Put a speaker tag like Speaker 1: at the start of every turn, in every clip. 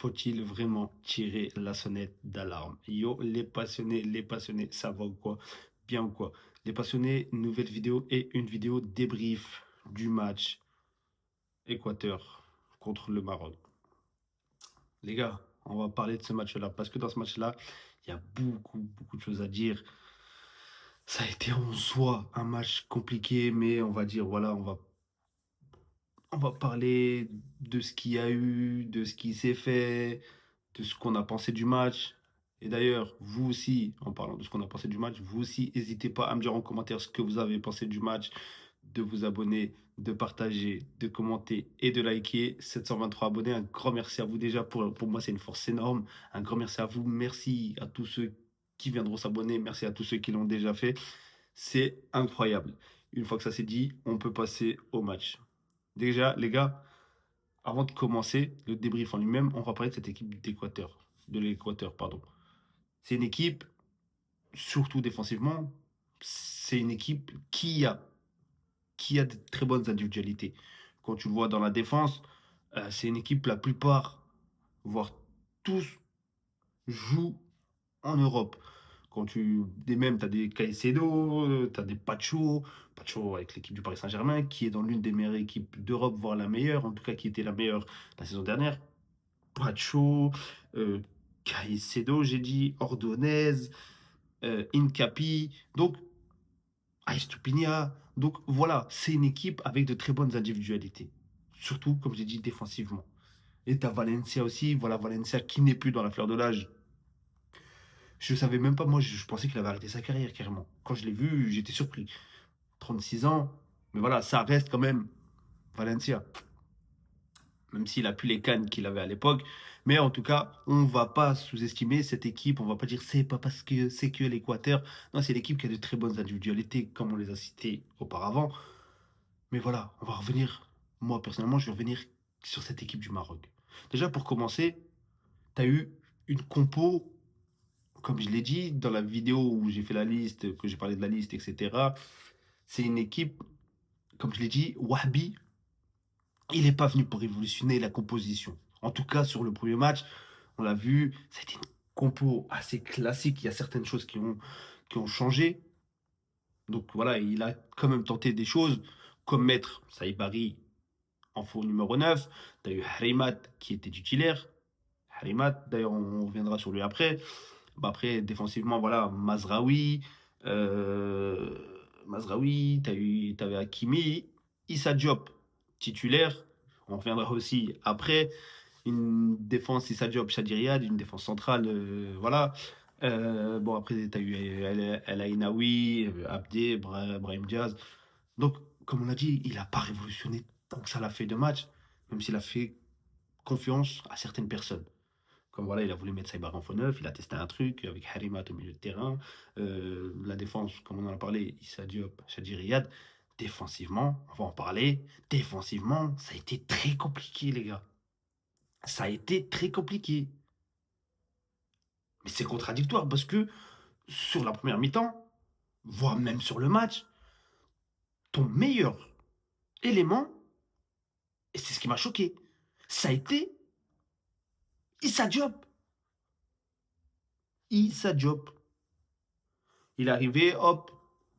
Speaker 1: Faut-il vraiment tirer la sonnette d'alarme? Yo, les passionnés, ça va ou quoi? Bien ou quoi? Les passionnés, nouvelle vidéo et une vidéo débrief du match Équateur contre le Maroc. Les gars, on va parler de ce match-là parce que dans ce match-là, il y a beaucoup de choses à dire. Ça a été en soi un match compliqué, mais on va dire, voilà, on va parler de ce qu'il y a eu, de ce qui s'est fait, de ce qu'on a pensé du match. Et d'ailleurs, vous aussi, en parlant de ce qu'on a pensé du match, vous aussi, n'hésitez pas à me dire en commentaire ce que vous avez pensé du match, de vous abonner, de partager, de commenter et de liker. 723 abonnés, un grand merci à vous déjà. Pour moi, c'est une force énorme. Un grand merci à vous. Merci à tous ceux qui viendront s'abonner. Merci à tous ceux qui l'ont déjà fait. C'est incroyable. Une fois que ça c'est dit, on peut passer au match. Déjà, les gars, avant de commencer le débrief en lui-même, on va parler de cette équipe de l'Équateur, pardon. C'est une équipe, surtout défensivement, c'est une équipe qui a de très bonnes individualités. Quand tu le vois dans la défense, c'est une équipe, la plupart, voire tous, jouent en Europe. Quand tu as des Caicedo, tu as des Pacho avec l'équipe du Paris Saint-Germain, qui est dans l'une des meilleures équipes d'Europe, voire la meilleure, en tout cas qui était la meilleure la saison dernière. Pacho, Caicedo, j'ai dit, Ordonez, Incapi, donc Aestupigna. Donc voilà, c'est une équipe avec de très bonnes individualités. Surtout, comme j'ai dit, défensivement. Et t'as Valencia aussi, voilà, Valencia qui n'est plus dans la fleur de l'âge. Je savais même pas, moi, je pensais qu'il avait arrêté sa carrière carrément. Quand je l'ai vu, j'étais surpris. 36 ans, mais voilà, ça reste quand même Valencia. Même s'il a plus les cannes qu'il avait à l'époque. Mais en tout cas, on va pas sous-estimer cette équipe. On va pas dire c'est pas parce que c'est que l'Équateur. Non, c'est l'équipe qui a de très bonnes individualités, comme on les a citées auparavant. Mais voilà, on va revenir. Moi, personnellement, je vais revenir sur cette équipe du Maroc. Déjà, pour commencer, tu as eu une compo, comme je l'ai dit dans la vidéo où j'ai fait la liste, que j'ai parlé de la liste, etc. C'est une équipe, comme je l'ai dit, Wahbi, il n'est pas venu pour révolutionner la composition. En tout cas, sur le premier match, on l'a vu, c'était une compo assez classique. Il y a certaines choses qui ont changé. Donc voilà, il a quand même tenté des choses, comme mettre Saïbari en faux numéro 9. Tu as eu Harimat qui était titulaire. Harimat, d'ailleurs, on reviendra sur lui après. Bah après, défensivement, voilà, euh, Mazraoui, t'avais Hakimi, Issa Diop, titulaire. On reviendra aussi après. Une défense Issa Diop, Chadi Riyad, une défense centrale, voilà. Bon, après, tu as eu El Ainaoui, Abdé, Brahim Diaz. Donc, comme on l'a dit, il n'a pas révolutionné tant que ça l'a fait de match, même s'il a fait confiance à certaines personnes. Comme voilà, il a voulu mettre Saïbar en faux neuf, il a testé un truc avec Harimat au milieu de terrain. La défense, comme on en a parlé, Issa Diop, Chadi Riyad. Défensivement, on va en parler. Défensivement, ça a été très compliqué, les gars. Ça a été très compliqué. Mais c'est contradictoire parce que sur la première mi-temps, voire même sur le match, ton meilleur élément, et c'est ce qui m'a choqué, ça a été Issa Diop. Issa Diop. Il est arrivé, hop,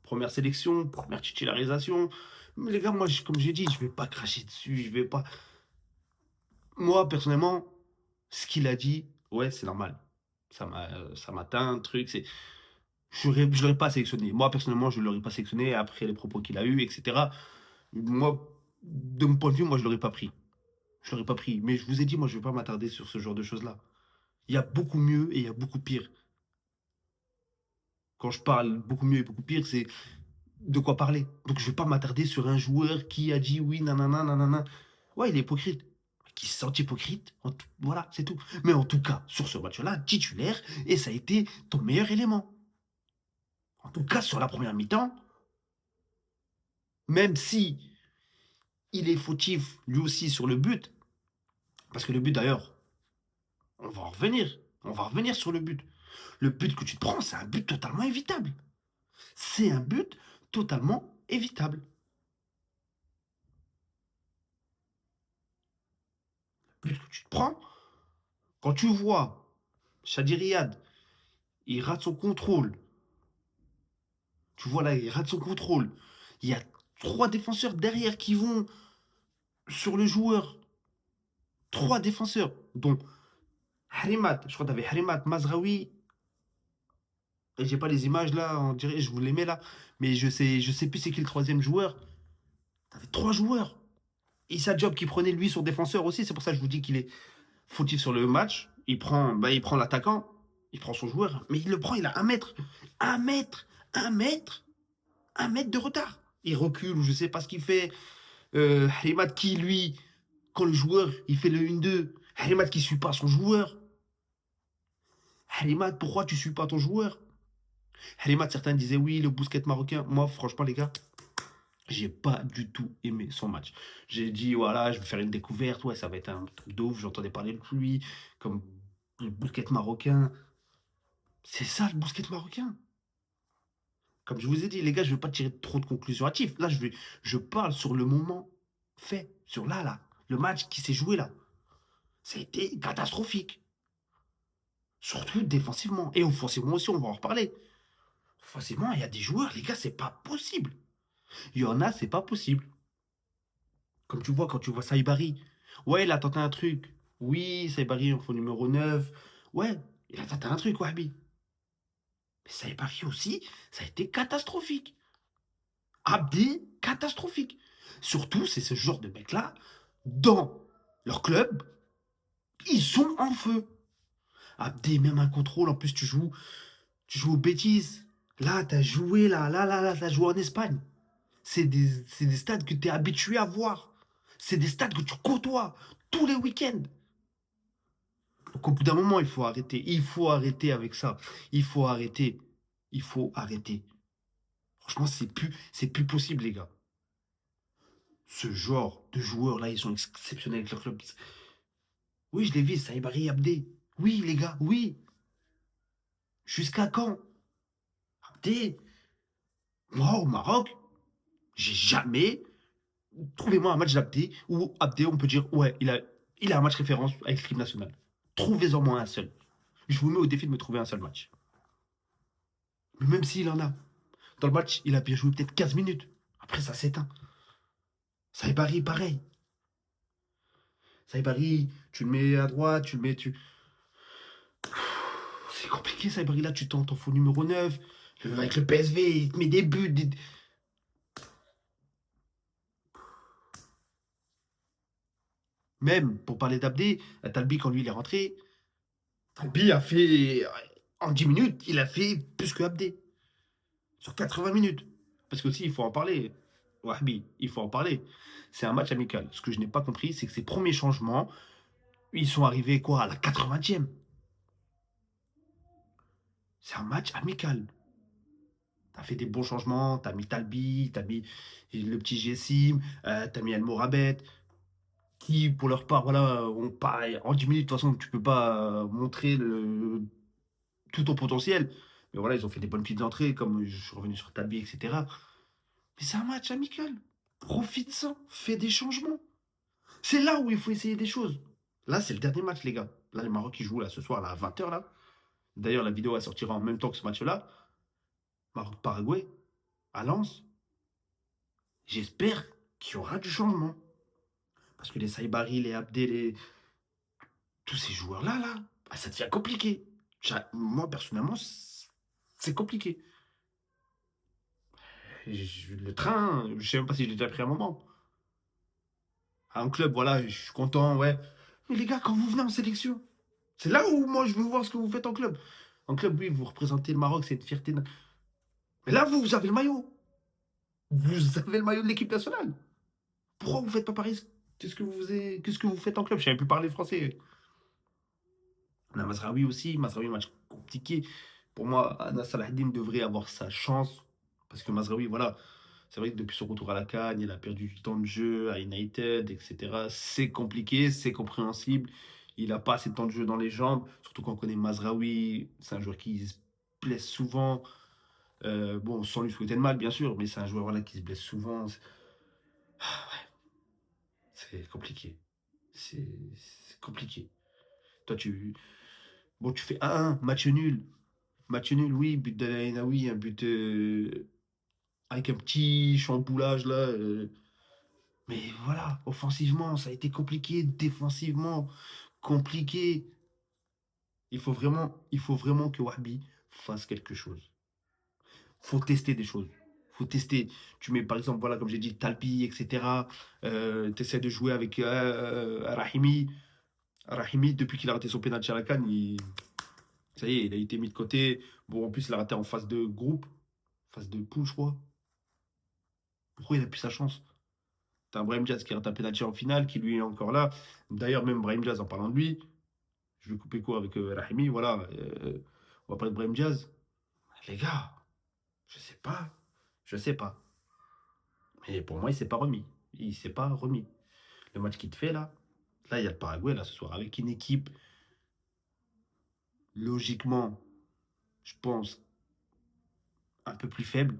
Speaker 1: première sélection, première titularisation. Mais les gars, moi, comme j'ai dit, je vais pas cracher dessus, je vais pas. Moi, personnellement, ce qu'il a dit, ouais, c'est normal. Ça m'atteint, un truc, c'est. Je l'aurais pas sélectionné. Moi, personnellement, je l'aurais pas sélectionné après les propos qu'il a eus, etc. Moi, de mon point de vue, moi, je l'aurais pas pris. Je l'aurais pas pris. Mais je vous ai dit, moi, je vais pas m'attarder sur ce genre de choses-là. Il y a beaucoup mieux et il y a beaucoup pire. Quand je parle beaucoup mieux et beaucoup pire, c'est de quoi parler. Donc je vais pas m'attarder sur un joueur qui a dit oui, nanana, nanana. Ouais, il est hypocrite. Qui se sent hypocrite, voilà, c'est tout. Mais en tout cas, sur ce match-là, titulaire, et ça a été ton meilleur élément. En tout cas, sur la première mi-temps, même si il est fautif lui aussi sur le but, parce que le but d'ailleurs, on va en revenir. On va revenir sur le but. Le but que tu te prends, c'est un but totalement évitable. C'est un but totalement évitable. Le but que tu te prends, Quand tu vois Shadi Riyad, il rate son contrôle. Tu vois là, il rate son contrôle. Il y a 3 défenseurs derrière qui vont sur le joueur. 3 défenseurs, dont Harimat. Je crois que tu avais Harimat, Mazraoui. Et j'ai pas les images là, on dirait, je vous les mets là. Mais je sais plus c'est qui le troisième joueur. Tu avais 3 joueurs. Issa Diop qui prenait lui son défenseur aussi. C'est pour ça que je vous dis qu'il est fautif sur le match. Il prend l'attaquant. Il prend son joueur. Mais il le prend, il a 1 mètre. 1 mètre. 1 mètre. 1 mètre de retard. Il recule ou je sais pas ce qu'il fait. Harimat qui, lui, quand le joueur, il fait le 1-2, Harimat qui suit pas son joueur. Harimat, pourquoi tu suis pas ton joueur? Harimat, certains disaient oui, le bousquet marocain. Moi, franchement, les gars, j'ai pas du tout aimé son match. J'ai dit, voilà, je vais faire une découverte. Ouais, ça va être un truc de ouf. J'entendais parler de lui, comme le bousquet marocain. C'est ça, le bousquet marocain. Comme je vous ai dit, les gars, je ne veux pas tirer trop de conclusions hâtives. Là, je parle sur le moment fait, sur là, le match qui s'est joué là. Ça a été catastrophique. Surtout défensivement. Et offensivement aussi, on va en reparler. Offensivement, il y a des joueurs, les gars, c'est pas possible. Il y en a, c'est pas possible. Comme tu vois, quand tu vois Saibari. Ouais, il a tenté un truc. Oui, Saibari, il faut numéro 9. Ouais, il a tenté un truc, Wahabi. Mais Saibari aussi, ça a été catastrophique. Abdi, catastrophique. Surtout, c'est ce genre de mecs-là, dans leur club, ils sont en feu. Abdi, même un contrôle, en plus tu joues aux bêtises. Là, t'as joué, là, t'as joué en Espagne. C'est des stades que tu es habitué à voir. C'est des stades que tu côtoies tous les week-ends. Donc au bout d'un moment, il faut arrêter. Il faut arrêter avec ça. Il faut arrêter. Il faut arrêter. Franchement, c'est plus possible, les gars. Ce genre de joueurs-là, ils sont exceptionnels avec leur club. Oui, je l'ai vu, Saïbari Abdé. Oui, les gars, oui. Jusqu'à quand? Abdé, moi, au Maroc, j'ai jamais. Trouvez-moi un match d'Abdé où Abdé, on peut dire, ouais, il a un match référence avec l'équipe nationale. Trouvez-en moi un seul. Je vous mets au défi de me trouver un seul match. Mais même s'il en a. Dans le match, il a bien joué peut-être 15 minutes. Après, ça s'éteint. Saïbari, pareil. Saïbari, tu le mets à droite, tu le mets. C'est compliqué, Saïbari, là, tu tentes ton faux numéro 9. Avec le PSV, il te met des buts. Même, pour parler d'Abdé, Talbi, quand lui, il est rentré, Talbi a fait. En 10 minutes, il a fait plus que Abdé. Sur 80 minutes. Parce qu'aussi, il faut en parler. Wahbi, il faut en parler. C'est un match amical. Ce que je n'ai pas compris, c'est que ces premiers changements, ils sont arrivés quoi à la 80e. C'est un match amical. T'as fait des bons changements, t'as mis Talbi, t'as mis le petit Jessim, t'as mis El Morabet, qui pour leur part, voilà, ont pareil. En 10 minutes, de toute façon, tu peux pas montrer tout ton potentiel. Mais voilà, ils ont fait des bonnes petites entrées, comme je suis revenu sur Talbi, etc. Mais c'est un match amical. Profite-en, fais des changements. C'est là où il faut essayer des choses. Là, c'est le dernier match, les gars. Là, le Maroc, il joue là, ce soir là, à 20 h. Là. D'ailleurs, la vidéo elle sortira en même temps que ce match-là. Maroc-Paraguay, à Lens. J'espère qu'il y aura du changement. Parce que les Saibari, les Abdé, tous ces joueurs-là, bah, ça devient compliqué. Moi, personnellement, c'est compliqué. Le train, je sais même pas si je l'ai déjà pris à un moment. À un club, voilà, je suis content, ouais. Mais les gars, quand vous venez en sélection, c'est là où moi je veux voir ce que vous faites en club. En club, oui, vous représentez le Maroc, c'est une fierté. Mais là, vous avez le maillot. Vous avez le maillot de l'équipe nationale. Pourquoi vous faites pas pareil? Qu'est-ce que vous faites en club? Je savais plus parler français. On a Mazraoui aussi. Mazraoui, match compliqué. Pour moi, Anas Salahdin devrait avoir sa chance. Parce que Mazraoui, voilà, c'est vrai que depuis son retour à la Cannes, il a perdu du temps de jeu à United, etc. C'est compliqué, c'est compréhensible. Il n'a pas assez de temps de jeu dans les jambes. Surtout quand on connaît Mazraoui, c'est un joueur qui se blesse souvent. Bon, sans lui souhaiter le mal, bien sûr, mais c'est un joueur voilà, qui se blesse souvent. C'est compliqué. C'est compliqué. Toi, bon, tu fais 1-1, match nul. Match nul, oui, but d'El Ainaoui, un but avec un petit chamboulage là. Mais voilà, offensivement, ça a été compliqué. Défensivement, compliqué. Il faut vraiment que Wahbi fasse quelque chose. Faut tester des choses. Faut tester. Tu mets par exemple, voilà, comme j'ai dit, Talpi, etc. Tu essaies de jouer avec Rahimi. Rahimi, depuis qu'il a raté son pénalty à la canne, ça y est, il a été mis de côté. Bon, en plus, il a raté en phase de groupe, phase de poule, je crois. Pourquoi il a plus sa chance? T'as un Brahim Diaz qui rate un penalty en finale, qui lui est encore là. D'ailleurs, même Brahim Diaz, en parlant de lui, je vais couper court avec Rahimi, voilà. On va parler de Brahim Diaz. Les gars, je sais pas. Je sais pas. Mais pour moi, il s'est pas remis. Il s'est pas remis. Le match qu'il te fait là, il y a le Paraguay là ce soir avec une équipe, logiquement, je pense, un peu plus faible.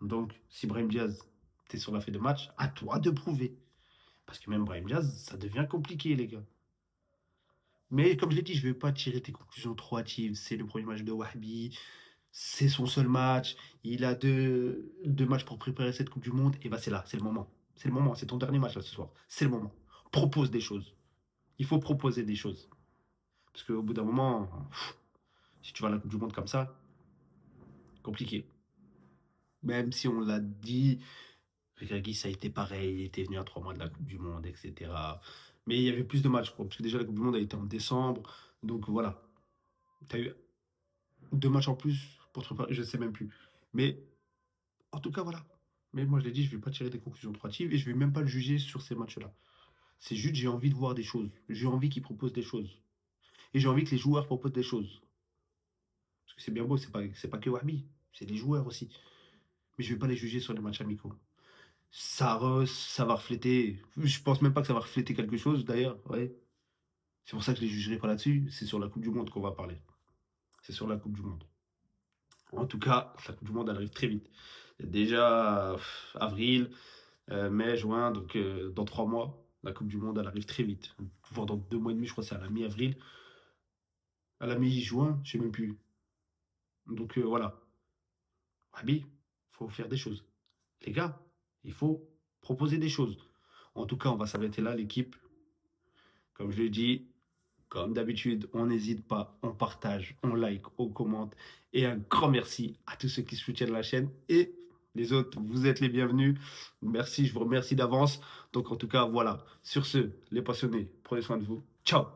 Speaker 1: Donc, si Brahim Diaz, t'es sur la feuille de match, à toi de prouver. Parce que même Brahim Diaz, ça devient compliqué, les gars. Mais comme je l'ai dit, je ne vais pas tirer des conclusions trop hâtives. C'est le premier match de Wahbi. C'est son seul match. Il a deux matchs pour préparer cette Coupe du Monde. Et bah c'est là, c'est le moment. C'est le moment. C'est ton dernier match là ce soir. C'est le moment. Propose des choses. Il faut proposer des choses. Parce qu'au bout d'un moment, si tu vas à la Coupe du Monde comme ça, compliqué. Même si on l'a dit, Regragui, ça a été pareil. Il était venu à 3 mois de la Coupe du Monde, etc. Mais il y avait plus de matchs, je crois. Parce que déjà, la Coupe du Monde a été en décembre. Donc voilà. Tu as eu 2 matchs en plus pour te préparer, je ne sais même plus. Mais en tout cas, voilà. Mais moi, je l'ai dit, je ne vais pas tirer des conclusions trop hâtives et je ne vais même pas le juger sur ces matchs-là. C'est juste, j'ai envie de voir des choses. J'ai envie qu'ils proposent des choses. Et j'ai envie que les joueurs proposent des choses. Parce que c'est bien beau, c'est pas que Wahbi. C'est les joueurs aussi. Mais je ne vais pas les juger sur les matchs amicaux. Ça va refléter. Je pense même pas que ça va refléter quelque chose, d'ailleurs. Ouais. C'est pour ça que je les jugerai pas là-dessus. C'est sur la Coupe du Monde qu'on va parler. C'est sur la Coupe du Monde. En tout cas, la Coupe du Monde, elle arrive très vite. Déjà avril, mai, juin, donc dans 3 mois, la Coupe du Monde, elle arrive très vite. Voire dans 2 mois et demi, je crois que c'est à la mi-avril. À la mi-juin, je sais même plus. Donc voilà. Wabi, faut faire des choses. Les gars, il faut proposer des choses. En tout cas, on va s'arrêter là, l'équipe. Comme je l'ai dit, comme d'habitude, on n'hésite pas, on partage, on like, on commente. Et un grand merci à tous ceux qui soutiennent la chaîne. Et les autres, vous êtes les bienvenus. Merci, je vous remercie d'avance. Donc en tout cas, voilà. Sur ce, les passionnés, prenez soin de vous. Ciao.